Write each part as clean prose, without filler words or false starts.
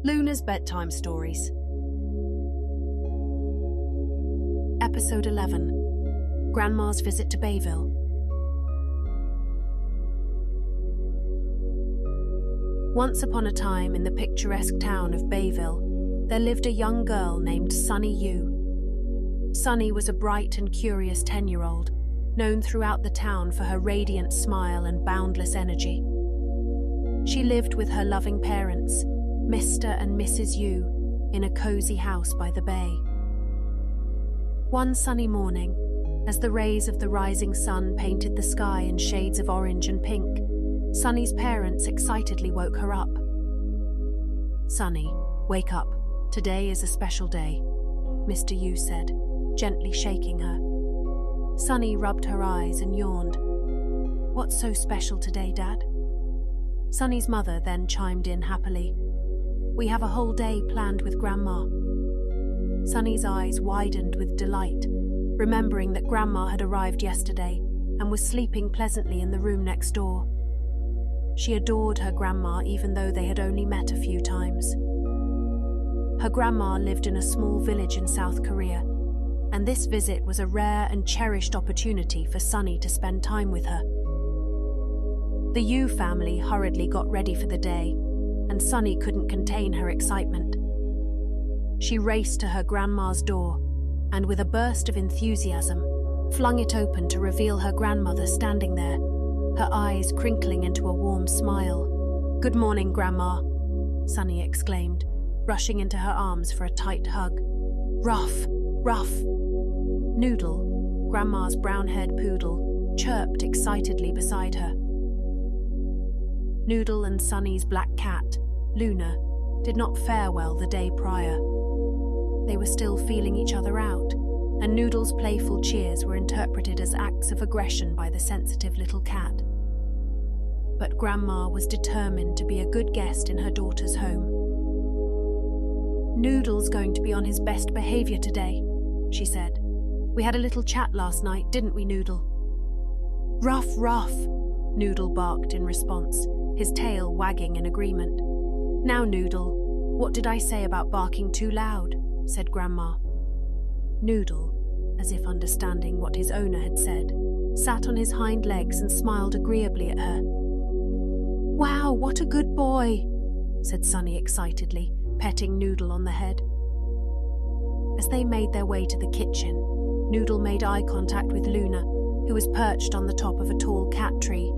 Luna's Bedtime Stories. Episode 11. Grandma's Visit to Bayville. Once upon a time in the picturesque town of Bayville, there lived a young girl named Sunny Yu. Sunny was a bright and curious 10-year-old, known throughout the town for her radiant smile and boundless energy. She lived with her loving parents, Mr. and Mrs. Yu, in a cozy house by the bay. One sunny morning, as the rays of the rising sun painted the sky in shades of orange and pink, Sunny's parents excitedly woke her up. "Sunny, wake up. Today is a special day," Mr. Yu said, gently shaking her. Sunny rubbed her eyes and yawned. "What's so special today, Dad?" Sunny's mother then chimed in happily. "We have a whole day planned with Grandma." Sunny's eyes widened with delight, remembering that Grandma had arrived yesterday and was sleeping pleasantly in the room next door. She adored her grandma even though they had only met a few times. Her grandma lived in a small village in South Korea, and this visit was a rare and cherished opportunity for Sunny to spend time with her. The Yu family hurriedly got ready for the day, and Sunny couldn't contain her excitement. She raced to her grandma's door, and with a burst of enthusiasm, flung it open to reveal her grandmother standing there, her eyes crinkling into a warm smile. "Good morning, Grandma," Sunny exclaimed, rushing into her arms for a tight hug. "Ruff, Ruff." Noodle, Grandma's brown-haired poodle, chirped excitedly beside her. Noodle and Sunny's black cat, Luna, did not fare well the day prior. They were still feeling each other out, and Noodle's playful cheers were interpreted as acts of aggression by the sensitive little cat. But Grandma was determined to be a good guest in her daughter's home. "Noodle's going to be on his best behavior today," she said. "We had a little chat last night, didn't we, Noodle?" "Ruff, Ruff," Noodle barked in response, his tail wagging in agreement. "Now, Noodle, what did I say about barking too loud?" said Grandma. Noodle, as if understanding what his owner had said, sat on his hind legs and smiled agreeably at her. "Wow, what a good boy," said Sunny excitedly, petting Noodle on the head. As they made their way to the kitchen, Noodle made eye contact with Luna, who was perched on the top of a tall cat tree.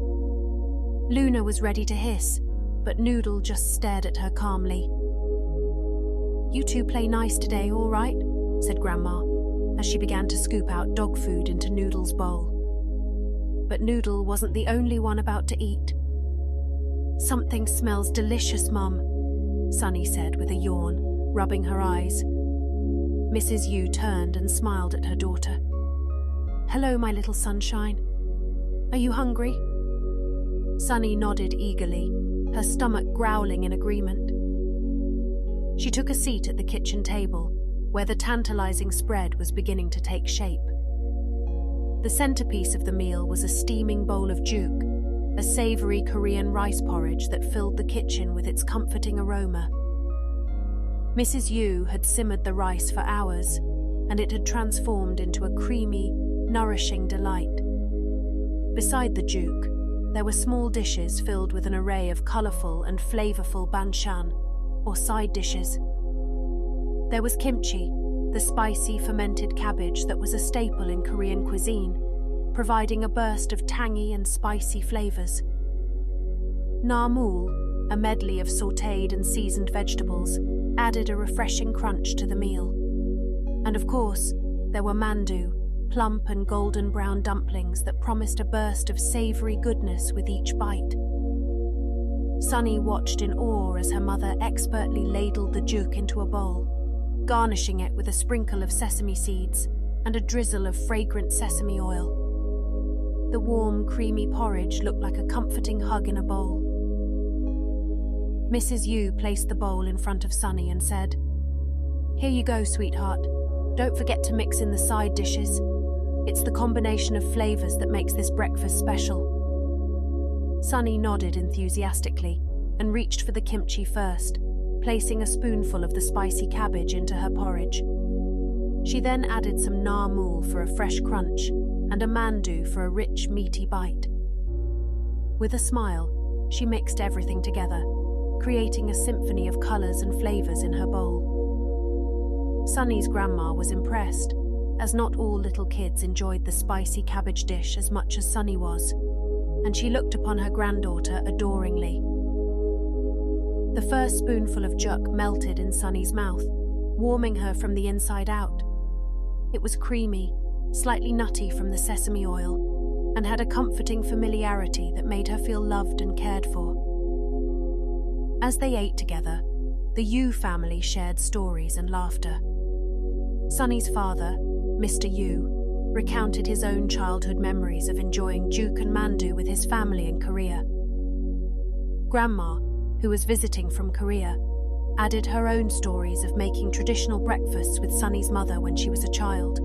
Luna was ready to hiss, but Noodle just stared at her calmly. "You two play nice today, all right?" said Grandma, as she began to scoop out dog food into Noodle's bowl. But Noodle wasn't the only one about to eat. "Something smells delicious, Mum," Sunny said with a yawn, rubbing her eyes. Mrs. Yu turned and smiled at her daughter. "Hello, my little sunshine. Are you hungry?" Sunny nodded eagerly, her stomach growling in agreement. She took a seat at the kitchen table, where the tantalizing spread was beginning to take shape. The centerpiece of the meal was a steaming bowl of juk, a savory Korean rice porridge that filled the kitchen with its comforting aroma. Mrs. Yu had simmered the rice for hours, and it had transformed into a creamy, nourishing delight. Beside the juk, there were small dishes filled with an array of colorful and flavorful banchan, or side dishes. There was kimchi, the spicy fermented cabbage that was a staple in Korean cuisine, providing a burst of tangy and spicy flavors. Namul, a medley of sautéed and seasoned vegetables, added a refreshing crunch to the meal. And of course, there were mandu, plump and golden brown dumplings that promised a burst of savory goodness with each bite. Sunny watched in awe as her mother expertly ladled the juk into a bowl, garnishing it with a sprinkle of sesame seeds and a drizzle of fragrant sesame oil. The warm, creamy porridge looked like a comforting hug in a bowl. Mrs. Yu placed the bowl in front of Sunny and said, "Here you go, sweetheart. Don't forget to mix in the side dishes. It's the combination of flavors that makes this breakfast special." Sunny nodded enthusiastically and reached for the kimchi first, placing a spoonful of the spicy cabbage into her porridge. She then added some nar-mool for a fresh crunch and a mandu for a rich, meaty bite. With a smile, she mixed everything together, creating a symphony of colours and flavours in her bowl. Sunny's grandma was impressed, as not all little kids enjoyed the spicy cabbage dish as much as Sunny was, and she looked upon her granddaughter adoringly. The first spoonful of juk melted in Sunny's mouth, warming her from the inside out. It was creamy, slightly nutty from the sesame oil, and had a comforting familiarity that made her feel loved and cared for. As they ate together, the Yu family shared stories and laughter. Sunny's father, Mr. Yu, recounted his own childhood memories of enjoying juk and mandu with his family in Korea. Grandma, who was visiting from Korea, added her own stories of making traditional breakfasts with Sunny's mother when she was a child.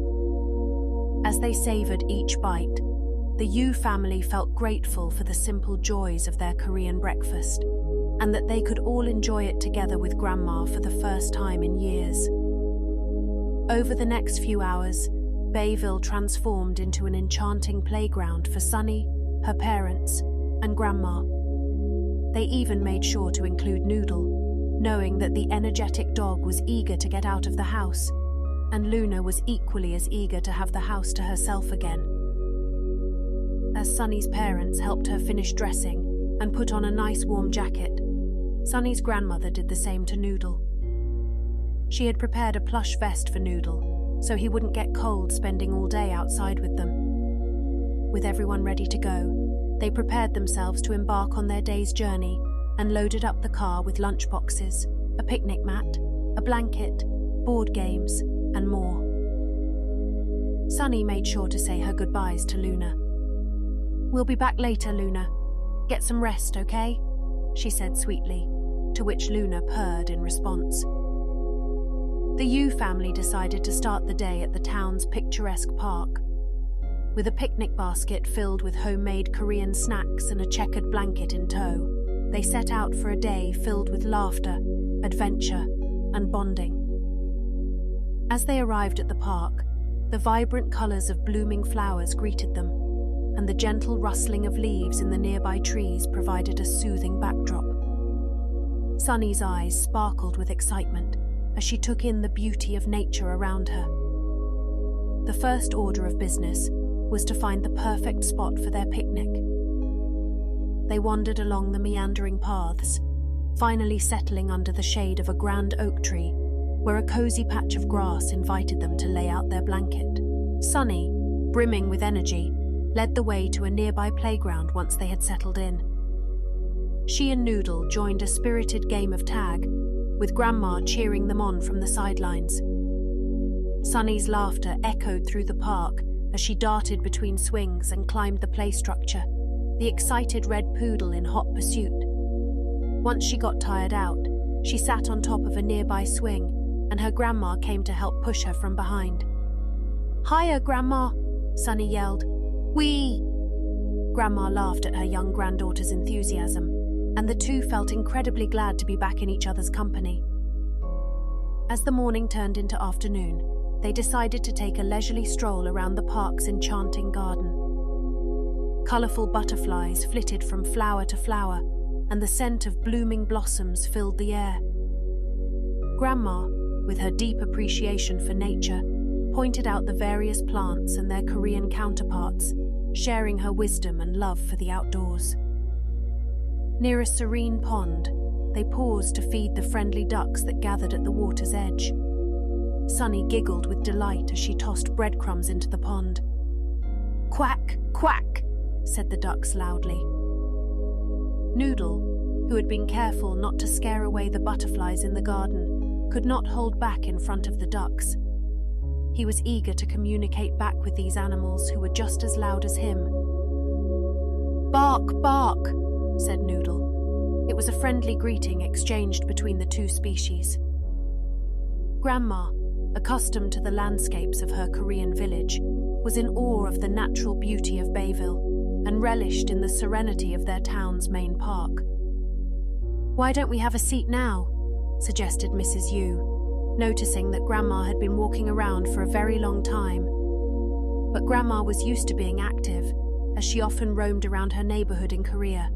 As they savoured each bite, the Yu family felt grateful for the simple joys of their Korean breakfast, and that they could all enjoy it together with Grandma for the first time in years. Over the next few hours, Bayville transformed into an enchanting playground for Sunny, her parents, and Grandma. They even made sure to include Noodle, knowing that the energetic dog was eager to get out of the house, and Luna was equally as eager to have the house to herself again. As Sunny's parents helped her finish dressing and put on a nice warm jacket, Sunny's grandmother did the same to Noodle. She had prepared a plush vest for Noodle, so he wouldn't get cold spending all day outside with them. With everyone ready to go, they prepared themselves to embark on their day's journey and loaded up the car with lunchboxes, a picnic mat, a blanket, board games, and more. Sunny made sure to say her goodbyes to Luna. "We'll be back later, Luna. Get some rest, okay?" she said sweetly, to which Luna purred in response. The Yu family decided to start the day at the town's picturesque park. With a picnic basket filled with homemade Korean snacks and a checkered blanket in tow, they set out for a day filled with laughter, adventure, and bonding. As they arrived at the park, the vibrant colours of blooming flowers greeted them, and the gentle rustling of leaves in the nearby trees provided a soothing backdrop. Sunny's eyes sparkled with excitement as she took in the beauty of nature around her. The first order of business was to find the perfect spot for their picnic. They wandered along the meandering paths, finally settling under the shade of a grand oak tree, where a cosy patch of grass invited them to lay out their blanket. Sunny, brimming with energy, led the way to a nearby playground once they had settled in. She and Noodle joined a spirited game of tag, with Grandma cheering them on from the sidelines. Sunny's laughter echoed through the park as she darted between swings and climbed the play structure, the excited red poodle in hot pursuit. Once she got tired out, she sat on top of a nearby swing, and her grandma came to help push her from behind. "Hiya, Grandma," Sunny yelled. "Whee!" Grandma laughed at her young granddaughter's enthusiasm, and the two felt incredibly glad to be back in each other's company. As the morning turned into afternoon, they decided to take a leisurely stroll around the park's enchanting garden. Colourful butterflies flitted from flower to flower, and the scent of blooming blossoms filled the air. Grandma, with her deep appreciation for nature, pointed out the various plants and their Korean counterparts, sharing her wisdom and love for the outdoors. Near a serene pond, they paused to feed the friendly ducks that gathered at the water's edge. Sunny giggled with delight as she tossed breadcrumbs into the pond. "Quack, quack," said the ducks loudly. Noodle, who had been careful not to scare away the butterflies in the garden, could not hold back in front of the ducks. He was eager to communicate back with these animals who were just as loud as him. "Bark, bark," said Noodle. It was a friendly greeting exchanged between the two species. Grandma, accustomed to the landscapes of her Korean village, was in awe of the natural beauty of Bayville and relished in the serenity of their town's main park. "Why don't we have a seat now?" suggested Mrs. Yu, noticing that Grandma had been walking around for a very long time. But Grandma was used to being active, as she often roamed around her neighborhood in Korea.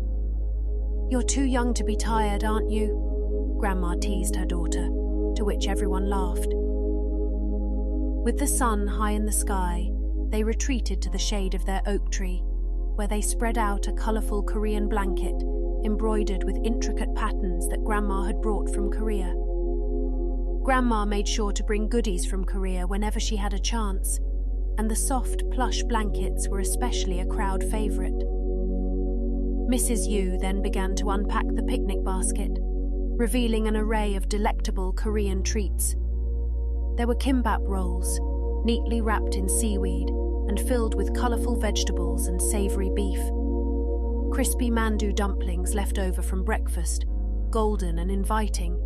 "You're too young to be tired, aren't you?" Grandma teased her daughter, to which everyone laughed. With the sun high in the sky, they retreated to the shade of their oak tree, where they spread out a colorful Korean blanket embroidered with intricate patterns that Grandma had brought from Korea. Grandma made sure to bring goodies from Korea whenever she had a chance, and the soft, plush blankets were especially a crowd favorite. Mrs. Yu then began to unpack the picnic basket, revealing an array of delectable Korean treats. There were kimbap rolls, neatly wrapped in seaweed and filled with colorful vegetables and savory beef. Crispy mandu dumplings left over from breakfast, golden and inviting,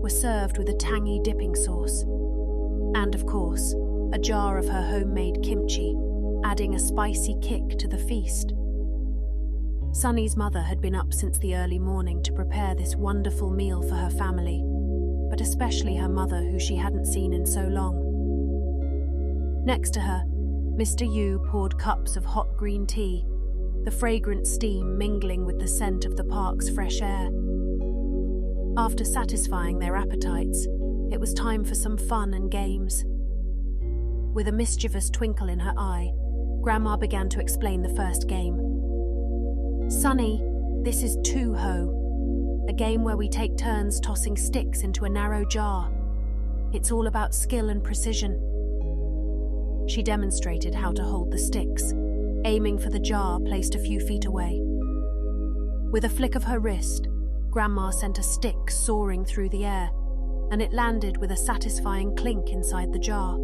were served with a tangy dipping sauce. And of course, a jar of her homemade kimchi, adding a spicy kick to the feast. Sunny's mother had been up since the early morning to prepare this wonderful meal for her family, but especially her mother, who she hadn't seen in so long. Next to her, Mr. Yu poured cups of hot green tea, the fragrant steam mingling with the scent of the park's fresh air. After satisfying their appetites, it was time for some fun and games. With a mischievous twinkle in her eye, Grandma began to explain the first game. "Sunny, this is two-ho, a game where we take turns tossing sticks into a narrow jar. It's all about skill and precision." She demonstrated how to hold the sticks, aiming for the jar placed a few feet away. With a flick of her wrist, Grandma sent a stick soaring through the air, and it landed with a satisfying clink inside the jar.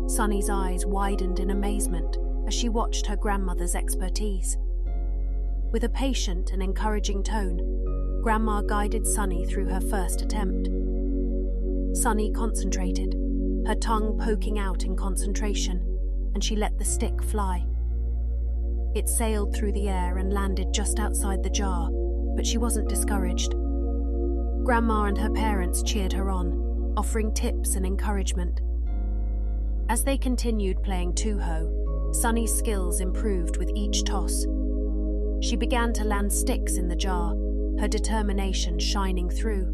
Sunny's eyes widened in amazement as she watched her grandmother's expertise. With a patient and encouraging tone, Grandma guided Sunny through her first attempt. Sunny concentrated, her tongue poking out in concentration, and she let the stick fly. It sailed through the air and landed just outside the jar, but she wasn't discouraged. Grandma and her parents cheered her on, offering tips and encouragement. As they continued playing two-ho, Sunny's skills improved with each toss. She began to land sticks in the jar, her determination shining through.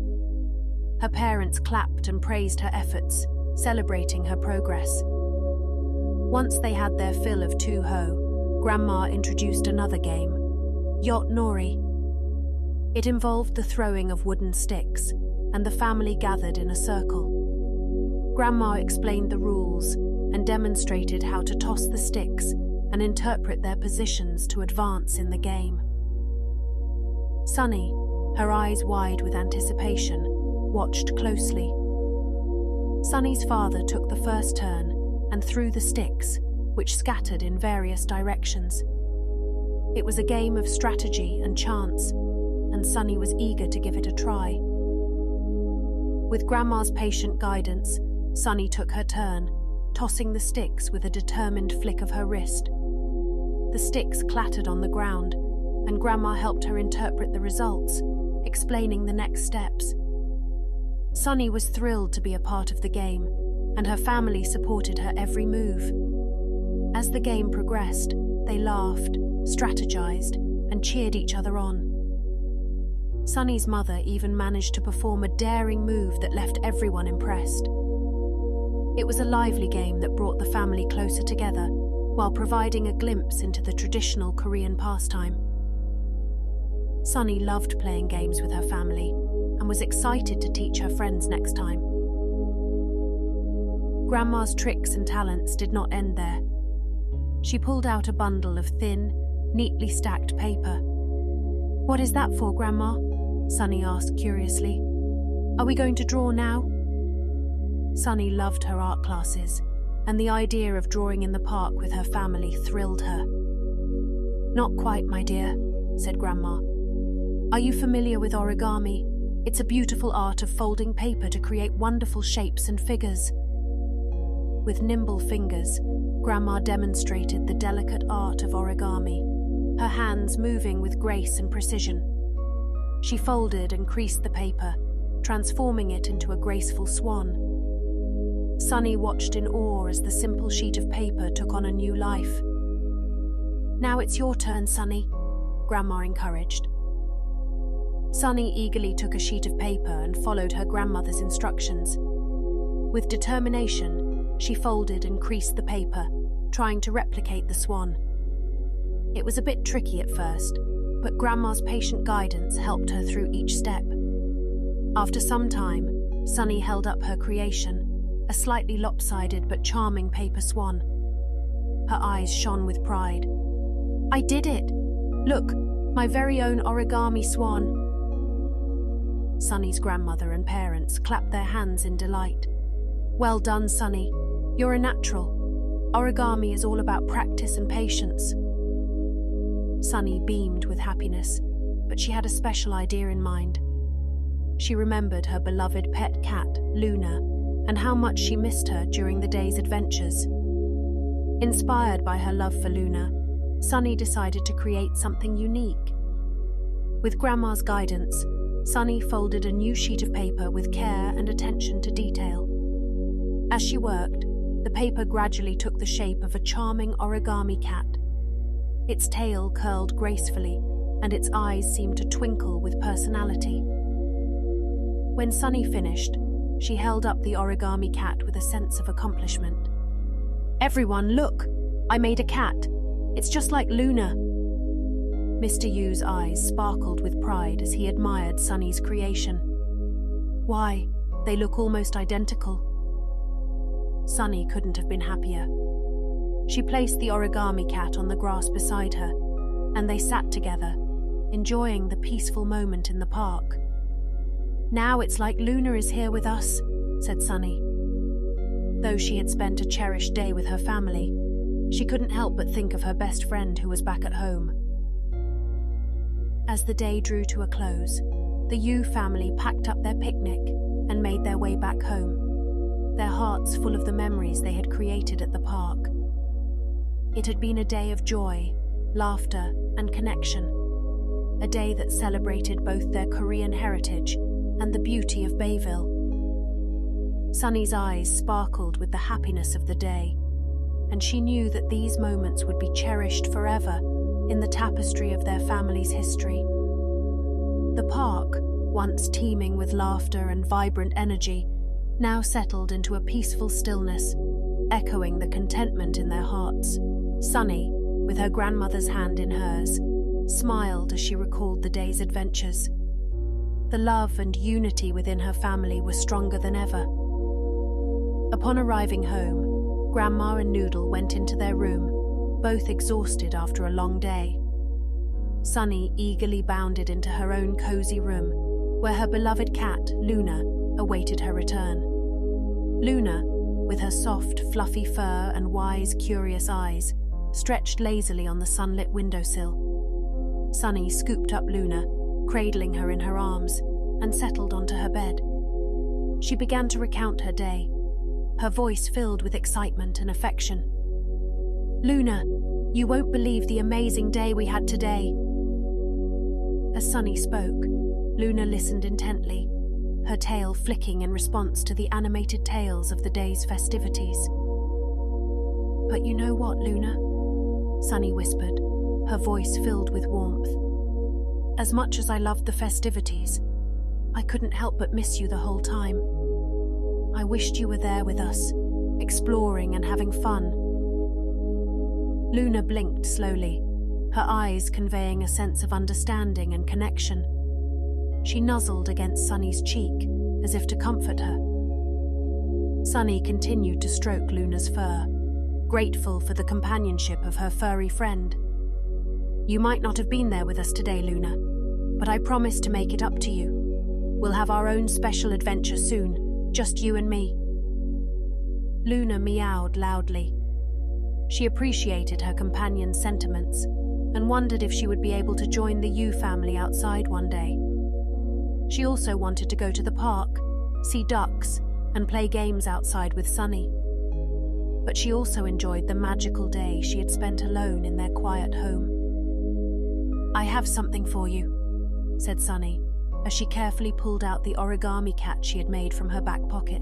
Her parents clapped and praised her efforts, celebrating her progress. Once they had their fill of two-ho, Grandma introduced another game, Yacht Nori. It involved the throwing of wooden sticks, and the family gathered in a circle. Grandma explained the rules and demonstrated how to toss the sticks and interpret their positions to advance in the game. Sunny, her eyes wide with anticipation, watched closely. Sunny's father took the first turn and threw the sticks, which scattered in various directions. It was a game of strategy and chance, and Sunny was eager to give it a try. With Grandma's patient guidance, Sunny took her turn, tossing the sticks with a determined flick of her wrist. The sticks clattered on the ground, and Grandma helped her interpret the results, explaining the next steps. Sunny was thrilled to be a part of the game, and her family supported her every move. As the game progressed, they laughed, strategized, and cheered each other on. Sunny's mother even managed to perform a daring move that left everyone impressed. It was a lively game that brought the family closer together, while providing a glimpse into the traditional Korean pastime. Sunny loved playing games with her family and was excited to teach her friends next time. Grandma's tricks and talents did not end there. She pulled out a bundle of thin, neatly stacked paper. "What is that for, Grandma?" Sunny asked curiously. "Are we going to draw now?" Sunny loved her art classes, and the idea of drawing in the park with her family thrilled her. "Not quite, my dear," said Grandma. "Are you familiar with origami? It's a beautiful art of folding paper to create wonderful shapes and figures." With nimble fingers, Grandma demonstrated the delicate art of origami, her hands moving with grace and precision. She folded and creased the paper, transforming it into a graceful swan. Sunny watched in awe as the simple sheet of paper took on a new life. "Now it's your turn, Sunny," Grandma encouraged. Sunny eagerly took a sheet of paper and followed her grandmother's instructions. With determination, she folded and creased the paper, trying to replicate the swan. It was a bit tricky at first, but Grandma's patient guidance helped her through each step. After some time, Sunny held up her creation, a slightly lopsided but charming paper swan. Her eyes shone with pride. "I did it! Look, my very own origami swan!" Sunny's grandmother and parents clapped their hands in delight. "Well done, Sunny. You're a natural. Origami is all about practice and patience." Sunny beamed with happiness, but she had a special idea in mind. She remembered her beloved pet cat, Luna, and how much she missed her during the day's adventures. Inspired by her love for Luna, Sunny decided to create something unique. With Grandma's guidance, Sunny folded a new sheet of paper with care and attention to detail. As she worked, the paper gradually took the shape of a charming origami cat. Its tail curled gracefully, and its eyes seemed to twinkle with personality. When Sunny finished, she held up the origami cat with a sense of accomplishment. "Everyone, look! I made a cat. It's just like Luna." Mr. Yu's eyes sparkled with pride as he admired Sunny's creation. "Why, they look almost identical." Sunny couldn't have been happier. She placed the origami cat on the grass beside her, and they sat together, enjoying the peaceful moment in the park. "Now it's like Luna is here with us," said Sunny. Though she had spent a cherished day with her family, she couldn't help but think of her best friend who was back at home. As the day drew to a close, the Yu family packed up their picnic and made their way back home, their hearts full of the memories they had created at the park. It had been a day of joy, laughter, and connection, a day that celebrated both their Korean heritage and the beauty of Bayville. Sunny's eyes sparkled with the happiness of the day, and she knew that these moments would be cherished forever in the tapestry of their family's history. The park, once teeming with laughter and vibrant energy, now settled into a peaceful stillness, echoing the contentment in their hearts. Sunny, with her grandmother's hand in hers, smiled as she recalled the day's adventures. The love and unity within her family were stronger than ever. Upon arriving home, Grandma and Noodle went into their room, both exhausted after a long day. Sunny eagerly bounded into her own cozy room, where her beloved cat, Luna, awaited her return. Luna, with her soft, fluffy fur and wise, curious eyes, stretched lazily on the sunlit windowsill. Sunny scooped up Luna, cradling her in her arms, and settled onto her bed. She began to recount her day, her voice filled with excitement and affection. "Luna, you won't believe the amazing day we had today." As Sunny spoke, Luna listened intently, her tail flicking in response to the animated tales of the day's festivities. "But you know what, Luna?" Sunny whispered, her voice filled with warmth. "As much as I loved the festivities, I couldn't help but miss you the whole time. I wished you were there with us, exploring and having fun." Luna blinked slowly, her eyes conveying a sense of understanding and connection. She nuzzled against Sunny's cheek, as if to comfort her. Sunny continued to stroke Luna's fur, grateful for the companionship of her furry friend. "You might not have been there with us today, Luna, but I promise to make it up to you. We'll have our own special adventure soon, just you and me." Luna meowed loudly. She appreciated her companion's sentiments and wondered if she would be able to join the Yu family outside one day. She also wanted to go to the park, see ducks, and play games outside with Sunny. But she also enjoyed the magical day she had spent alone in their quiet home. "I have something for you," said Sunny, as she carefully pulled out the origami cat she had made from her back pocket.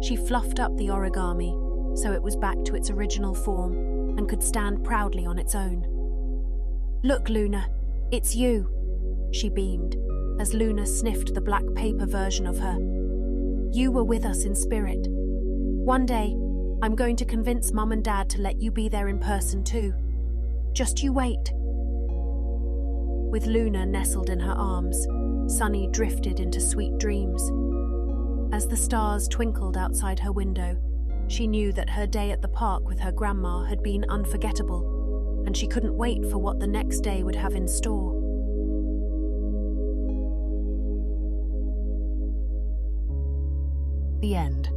She fluffed up the origami so it was back to its original form and could stand proudly on its own. "Look, Luna, it's you," she beamed, as Luna sniffed the black paper version of her. "You were with us in spirit. One day, I'm going to convince Mum and Dad to let you be there in person too. Just you wait." With Luna nestled in her arms, Sunny drifted into sweet dreams. As the stars twinkled outside her window, she knew that her day at the park with her grandma had been unforgettable, and she couldn't wait for what the next day would have in store. The end.